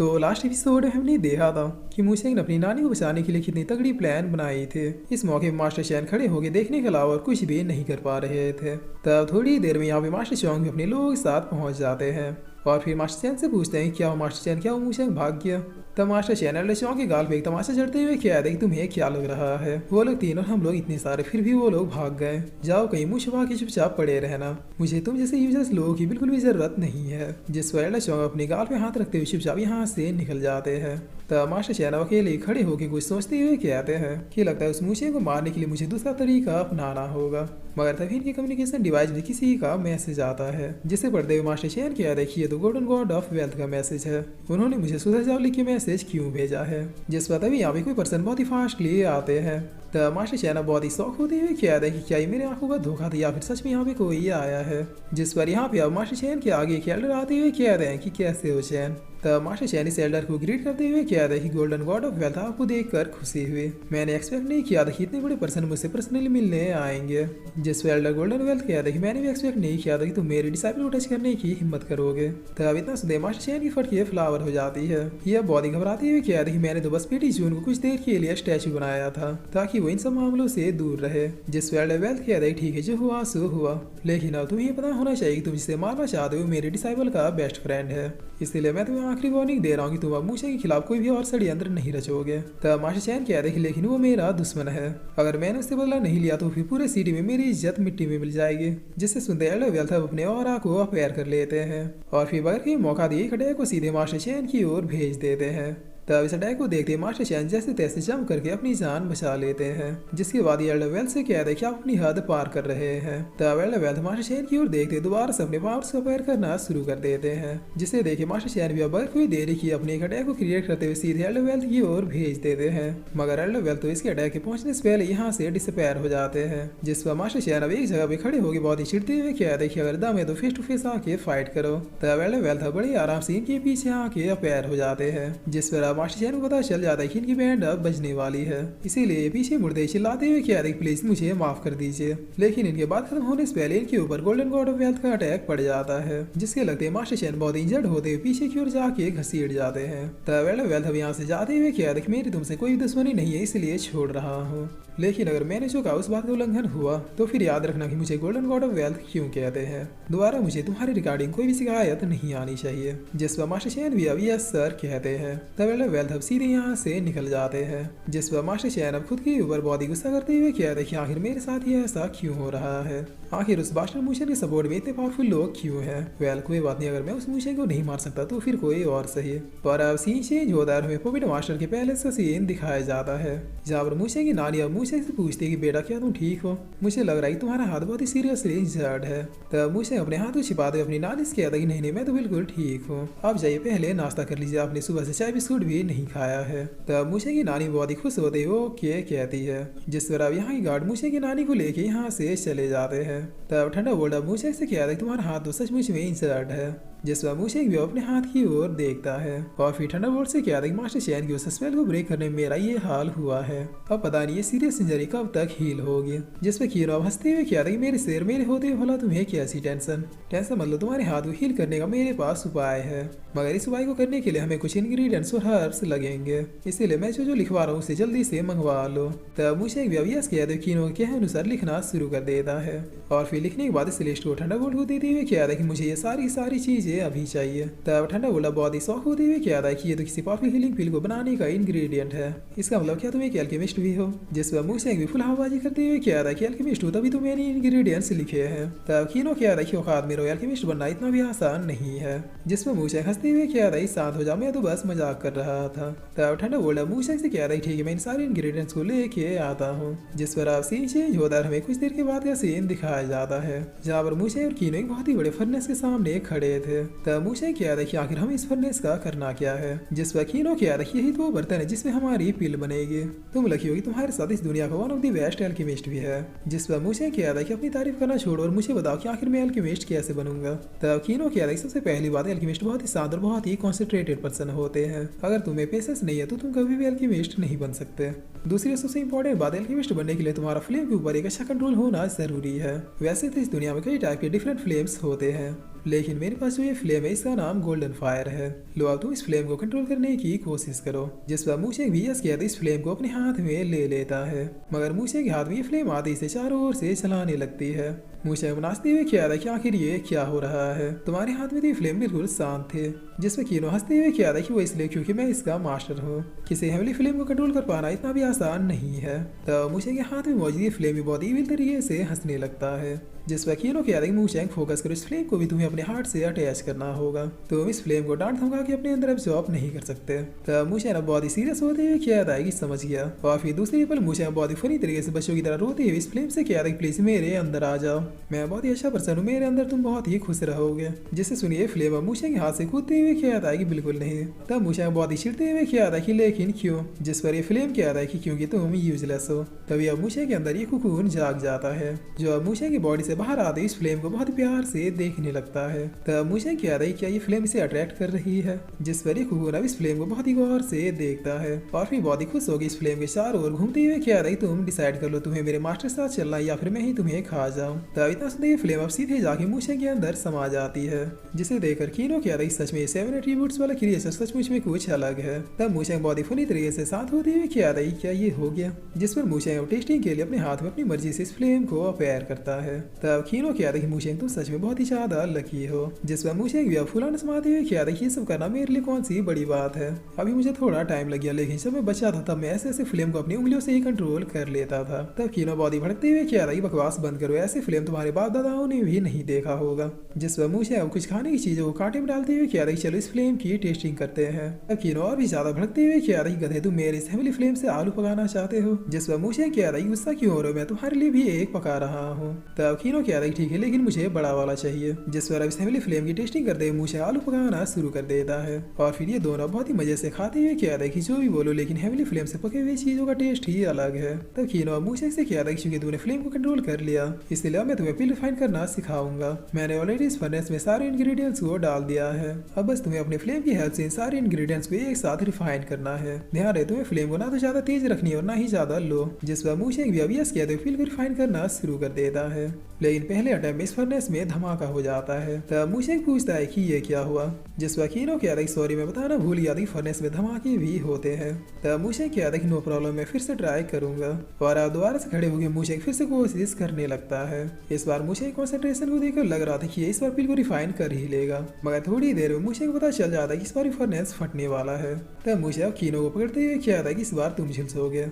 तो last episode में हमने देखा था कि मूसेंग ने अपनी नानी को बचाने के लिए कितनी तगड़ी प्लान बनाई थे। इस मौके पर मास्टर चैन खड़े होकर देखने के अलावा कुछ भी नहीं कर पा रहे थे। तब थोड़ी देर में यहाँ पे मास्टर चौंग भी अपने लोगों के साथ पहुंच जाते हैं और फिर मास्टर चैन से पूछते हैं क्या हो मास्टर चैन, क्या हो मूसेंग भाग गया। तब मास्टर चैन एल्डर चौंग के गाल पे एक तमाशा चढ़ते हुए कह दे कि तुम्हें क्या लग रहा है, वो लोग तीनों हम लोग इतने सारे फिर भी वो लोग भाग गए। जाओ कहीं मुंह छुपा के चुपचाप पड़े रहना, मुझे तुम जैसे यूजर्स लोगों की बिल्कुल भी जरूरत नहीं है। जिस पर एल्डर चौंग अपने गाल पे हाथ रखते हुए चुपचाप यहाँ से निकल जाते हैं। तब मास्टर चैन अकेले खड़े होकर कुछ सोचते हुए कहते हैं कि लगता है उस मूछे को मारने के लिए मुझे दूसरा तरीका अपनाना होगा। मगर तभी इनकी कम्युनिकेशन डिवाइस में किसी का मैसेज आता है जिसे पढ़ते हुए मास्टर चैन कह देखिए तो गोल्डन गॉड ऑफ वेल्थ का मैसेज है। उन्होंने मुझे सुधर लिख के मैसेज क्यों भेजा है। जिस पर तभी यहाँ पे कोई पर्सन बहुत ही फास्टली आते हैं। तब मास्टर चैन बहुत ही शौक होते हुए कह कि क्या ये मेरे आंखों का धोखा था या फिर सच में यहाँ पे कोई आया है। जिस पर यहाँ पे अब मास्टर चैन के आगे एक एल्डर आते हुए कह रहे हैं कि कैसे हो चैन। तब मास्टर चैन इस एल्डर को ग्रीट करते हुए कह रहे कि गोल्डन गॉड ऑफ वेल्थ आपको देखकर खुशी हुई, मैंने एक्सपेक्ट नहीं किया था कि इतने बड़े पर्सन मुझसे पर्सनली मिलने आएंगे। जिस पर एल्डर गोल्डन वेल्थ कह रहे कि मैंने भी एक्सपेक्ट नहीं किया था कि तुम मेरे डिसाइपल को टच करने की हिम्मत करोगे। तब इतना सुनते मास्टर चैन की फटके फ्लावर हो जाती है। यह बहुत ही घबराते हुए कह रही मैंने तो बस बेटी जून को कुछ देर के लिए स्टैचू बनाया था ताकि वो इन सब मामलों से दूर रहे। जिस पर एल्डर वेल्थ कह रही ठीक है जो हुआ सो हुआ, लेकिन अब तुम्हें पता होना चाहिए कि तुम जिसे मारना चाहते हो मेरे डिसाइपल का बेस्ट फ्रेंड है, इसलिए मैं तुम्हें आखिरी वार्निंग दे रहा हूँ कि तुम अब मूसे के खिलाफ कोई भी और षड्यंत्र नहीं रचोगे। तब मास्टर चैन कह रहे लेकिन वो मेरा दुश्मन है, अगर मैंने उससे बदला नहीं लिया तो फिर पूरे सिटी में मेरी इज्जत मिट्टी में मिल जाएगी। जिससे सुनते एल्डर वेल्थ अपने ऑरा को अपेयर कर लेते हैं और फिर बगैर के मौका दिए खड़े को सीधे मास्टर चैन की ओर भेज देते हैं। तब इस अटैक को देखते मास्टर चैन जैसे तैसे जंप करके अपनी जान बचा लेते हैं। जिसके बाद एल्डर वेल्थ से कह रहे कि आप अपनी हद पार कर रहे हैं। तब एल्डर वेल्थ मास्टर चैन की ओर देखते दोबारा से अपने पावर्स को पैर करना शुरू कर देते हैं। जिसे देखे मास्टर चैन भी अब कोई देरी की अपने एक अटैक को क्रिएट करते हुए सीधे एल्डर वेल्थ की ओर भेज देते हैं। मगर एल्डर वेल्थ तो इसके अटैक के पहुंचने से पहले यहाँ से डिसअपेयर हो जाते हैं। जिस पर मास्टर चैन अब एक जगह पे खड़े होकर बहुत ही चिढ़ते हुए कह रहे कि अगर दम है तो फेस टू फेस आके फाइट करो। तब एल्डर वेल्थ बड़े आराम से इनके पीछे आके अपेयर हो जाते हैं। जिस पर अब मास्टर चैन को पता चल जाता है कि इनकी बैंड अब बजने वाली है, इसीलिए पीछे मुड़ते चिल्लाते हुए कह रहे प्लीज मुझे माफ कर दीजिए। लेकिन इनके बात खत्म होने से पहले इनके ऊपर गोल्डन गॉड ऑफ वेल्थ का अटैक पड़ जाता है। जिसके लगते मास्टर चैन बहुत इंजर्ड होते हुए पीछे की ओर जाके घसीट जाते हैं। तब एल्डर वेल्थ अब यहाँ से जाते हुए कह रहे मेरी तुमसे कोई दुश्मनी नहीं है इसलिए छोड़ रहा हूँ, लेकिन अगर मैंने जो कहा उस बात का उल्लंघन हुआ तो फिर याद रखना कि मुझे गोल्डन गॉड ऑफ वेल्थ क्यों कहते हैं। दोबारा मुझे तुम्हारे रिगार्डिंग कोई भी शिकायत नहीं आनी चाहिए। जिस पर मास्टर चैन भी अब यस सर कहते हैं। तब एल्डर वेल्थ अब सीधे यहाँ से निकल जाते हैं। जिस पर मास्टर चैन अब खुद के ऊपर बहुत ही गुस्सा करते हुए कह रहे कि आखिर मेरे साथ ही ऐसा क्यों हो रहा है, आखिर उस बास्टर मूशन के सपोर्ट में इतने पावरफुल लोग क्यों हैं। वेल कोई बात नहीं, अगर मैं उस मूशन को नहीं मार सकता तो फिर कोई और सही। पर अब सीन चेंज होता है, हमें पॉकेट मास्टर के पहले का सीन दिखाया जाता है जहाँ पर मूशन की नानी अब मूशन से पूछती है कि बेटा क्या तुम ठीक हो, मुझे लग रहा है तुम्हारा हाथ बहुत ही सीरियसली इंजर्ड है। तब मूशन अपने हाथ को छिपाते अपनी नानी से कहता कि नहीं मैं तो बिल्कुल ठीक हूँ, आप जाइए पहले नाश्ता कर लीजिए, आपने सुबह से चाय बिस्कुट भी नहीं खाया है। तब मूशन की नानी बहुत ही खुश होते हुए ओके कहती है। जिस पर अब यहाँ की गार्ड मूशन की नानी को लेके यहाँ से चले जाते हैं। तब ठंडा बोल्ड अब मूशन से कहता है तुम्हारा हाथ तो सचमुच में इंजर्ड है। जिस पर मूशन भी अपने हाथ की ओर देखता है और फिर ठंडा बोल्ड से कहता है मास्टर चैन की उस स्पेल को ब्रेक करने में मेरा ये हाल हुआ है, अब पता नहीं ये सीरियस इंजरी कब तक हील होगी। जिस पर कीनो अब हंसते हुए कहता है मेरे शेर मेरे होते भला तुम्हें कैसी टेंशन मतलब तुम्हारे हाथ को हील करने का मेरे पास उपाय है, मगर इस उपाय को करने के लिए हमें कुछ इंग्रेडिएंट्स और हर्ब्स लगेंगे, इसीलिए मैं जो लिखवा रहा हूँ उसे जल्दी से मंगवा लो। तब मुझे एक व्यवयास कहते कीनो के अनुसार लिखना शुरू कर देता है और फिर लिखने के बाद इस लिस्ट को ठंडा बोल्ड को देते हुए कहता है कि मुझे ये सारी चीजें अभी चाहिए। तब ठंडा बोल्ड बहुत ही शौक होते हुए कहता है कि ये तो किसी पावरफुल हीलिंग पिल को बनाने का इंग्रेडिएंट है, इसका मतलब क्या तुम एक एल्केमिस्ट भी हो। जिस पर मुझसे भी फुल हवाबाजी करते हुए कहता है कि एल्केमिस्ट हो तभी तो मैंने इंग्रेडिएंट्स लिखे हैं। तब कीनो कहता है कि औकात मेरा एल्केमिस्ट बनना इतना भी आसान नहीं है। जिस पर मुझे हंसते हुए कहता है शांत हो जाओ, मैं तो बस मजाक कर रहा था। तब ठंडा बोल्ड मुझसे से कहता है ठीक है मैं इन सारे इंग्रेडिएंट्स को लेके आता हूँ। जिस पर आप सीन चेंज होता है, हमें कुछ देर के बाद का सीन दिखाया जाता है जहाँ पर मुझे और कीनो एक बहुत ही बड़े फर्नेस के सामने खड़े थे। तब मुझे कहता है कि आखिर हम इस फर्नेस का करना क्या है। जिस पर कीनो कहता है यही तो वो बर्तन है जिसमें हमारी पिल बनेगी, तुम लकी होगी तुम्हारे साथ इस दुनिया का one of the best alchemist भी है। जिस पर मुझे कहता है कि अपनी तारीफ करना छोड़ो और मुझे बताओ कि आखिर मैं एल्केमिस्ट कैसे बनूंगा। तब कीनो कहता है सबसे पहली बात एल्केमिस्ट बहुत ही शांत और बहुत ही कॉन्सेंट्रेटेड पर्सन होते हैं, अगर तुम्हें पेशेंस नहीं है तो तुम कभी भी एल्केमिस्ट नहीं बन सकते। दूसरी सबसे इंपॉर्टेंट बात एल्केमिस्ट बनने के लिए तुम्हारा फ्लेम के ऊपर एक अच्छा कंट्रोल होना जरूरी है। वैसे तो इस दुनिया में कई टाइप के डिफरेंट फ्लेम्स होते हैं, लेकिन मेरे पास जो ये फ्लेम है इसका नाम गोल्डन फायर है। लो अब तुम इस फ्लेम को कंट्रोल करने की कोशिश करो। जिस पर मूशेंग भी यस कहते इस फ्लेम को अपने हाथ में ले लेता है, मगर मूशेंग के हाथ में ये फ्लेम आते इसे चारों ओर से चलाने लगती है। मूशेंग नाचते हुए कहता है कि आखिर ये क्या हो रहा है, तुम्हारे हाथ में तो ये फ्लेम बिल्कुल शांत थे। जिस पर कीनो हंसते हुए कहता है कि वो इसलिए क्योंकि मैं इसका मास्टर हूँ। किसी हेवली फ्लेम को कंट्रोल कर पाना इतना भी आसान नहीं है। तो मूशेंग के हाथ में मौजूद ये फ्लेम भी बहुत ईविल तरीके से हंसने लगता है। जिस पर कीनो कहता है कि मूशेंग फोकस करो, इस फ्लेम को भी तुम्हें अपने हार्ट से अटैच करना होगा। तुम इस फ्लेम को डांट धमका के अपने अंदर एब्जॉर्ब नहीं कर सकते। तब मूशेंग बहुत ही सीरियस होते हुए कहता है कि समझ गया। और फिर दूसरी पल मूशेंग बहुत ही फनी तरीके से बच्चों की तरह रोते हुए इस फ्लेम से कहता है कि प्लीज मेरे अंदर आ जाओ, मैं बहुत ही अच्छा पर्सन हूँ, मेरे अंदर तुम बहुत ही खुश रहोगे। जिससे सुनिए फ्लेम मूशेंग के हाथ से कूदते हुए कहता है कि बिल्कुल नहीं। तब मूशेंग बहुत ही चिढ़ते हुए कहता है कि लेकिन क्यों। जिस पर ये फ्लेम कहता है कि क्योंकि तुम यूजलेस हो। तभी अब मूशेंग के अंदर ये कुकून जाग जाता है, जो अब मूशेंग की बॉडी से बाहर आते इस फ्लेम को बहुत प्यार से देखने लगता है। तब मूशेंग कहता है क्या ये फ्लेम इसे अट्रैक्ट कर रही है। जिस पर ये कुकून अब इस फ्लेम को बहुत ही गौर से देखता है और फिर बहुत ही खुश होगी इस फ्लेम के चारों ओर घूमते हुए कहता है तुम डिसाइड कर लो, तुम्हें मेरे मास्टर के साथ चलना या फिर मैं ही तुम्हें खा जाऊं। तब इतना सुनते ये फ्लेम अब सीधे जाके मूशेंग के अंदर समा जाती है, जिसे देखकर कीनो कहता है सच में 7 एट्रीब्यूट्स वाला क्रिएचर सचमुच में कुछ अलग है। तब मूशेंग बहुत ही फनी तरीके से साथ होते हुए कहता है क्या ये हो गया। जिस पर मूशेंग टेस्टिंग के लिए अपने हाथ में अपनी मर्जी से इस फ्लेम को अपेयर करता है। तब कीनो कहता है कि मूशेंग तुम सच में बहुत ही ज्यादा लकी हो। जिस पर मूशेंग भी अब फुलाना समाते हुए कहता है ये सब करना मेरे लिए कौन सी बड़ी बात है, अभी मुझे थोड़ा टाइम लग गया, लेकिन जब मैं बचा था तब मैं ऐसे फ्लेम को अपनी उंगलियों से ही कंट्रोल कर लेता था। तब कीनो बहुत ही भड़कते हुए कहता है बकवास बंद करो, ऐसे फ्लेम तुम्हारे बाप दादाओं ने भी नहीं देखा होगा। जिस पर मूशेंग अब कुछ खाने की चीजों को कांटे में डालते हुए कहता है चलो इस फ्लेम की टेस्टिंग करते हैं। तब कीनो और भी ज्यादा भड़कते हुए कहता है गधे तुम मेरे इस हेवली फ्लेम से आलू पकाना चाहते हो। जिस पर मूशेंग कहता है गुस्सा क्यों हो रहे हो, मैं तुम्हारे लिए भी एक पका रहा हूँ। तब कीनो कहता है ठीक है लेकिन मुझे बड़ा वाला चाहिए। जिस पर अब इस हेवली फ्लेम की टेस्टिंग करते हुए मूशेंग आलू पकाना शुरू कर देता है और फिर ये दोनों बहुत ही मजे से खाते हुए कहता है कि जो भी बोलो लेकिन हेवली फ्लेम से पके हुए चीजों का टेस्ट ही अलग है। तब कीनो अब मूशेंग से कहता है क्योंकि तूने फ्लेम को कंट्रोल कर लिया इसलिए मैं तुम्हें प्यूरिफाइन करना सिखाऊंगा। मैंने ऑलरेडी इस फर्नेस में सारे इंग्रेडिएंट्स को डाल दिया है, अब बस तुम्हें अपने फ्लेम की हेल्प से इन सारे इंग्रेडिएंट्स को एक साथ रिफाइन करना है। ध्यान रहे तुम्हें फ्लेम को ना तो ज्यादा तेज रखनी और ना ही ज्यादा लो। जिस पर मूशेंग भी अब यस कहते हुए फ्लेम को रिफाइन करना शुरू कर देता है, लेकिन पहले अटेम्प्ट में इस फर्नेस में धमाका हो जाता है। तब मूशेंग पूछता है कि ये क्या हुआ। जिस पर कीनो कहता है सॉरी मैं बताना भूल गया था फर्नेस में धमाके भी होते हैं। तब मूशेंग कहता है कि नो प्रॉब्लम, मैं फिर से ट्राई करूंगा। और अब दोबारा से खड़े होकर मूशेंग फिर से कोशिश करने लगता है। इस बार मूशेंग कंसंट्रेशन को देखकर लग रहा था कि इस बार पिल को रिफाइन कर ही लेगा, मगर थोड़ी देर में मूशेंग को पता चल जाता है कि इस बार फर्नेस फटने वाला है। तब मूशेंग कीनो को पकड़ते हुए कहता है कि इस बार तुम झुलसोगे।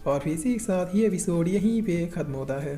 और फिर इसी के साथ ये एपिसोड यहीं पे खत्म होता है।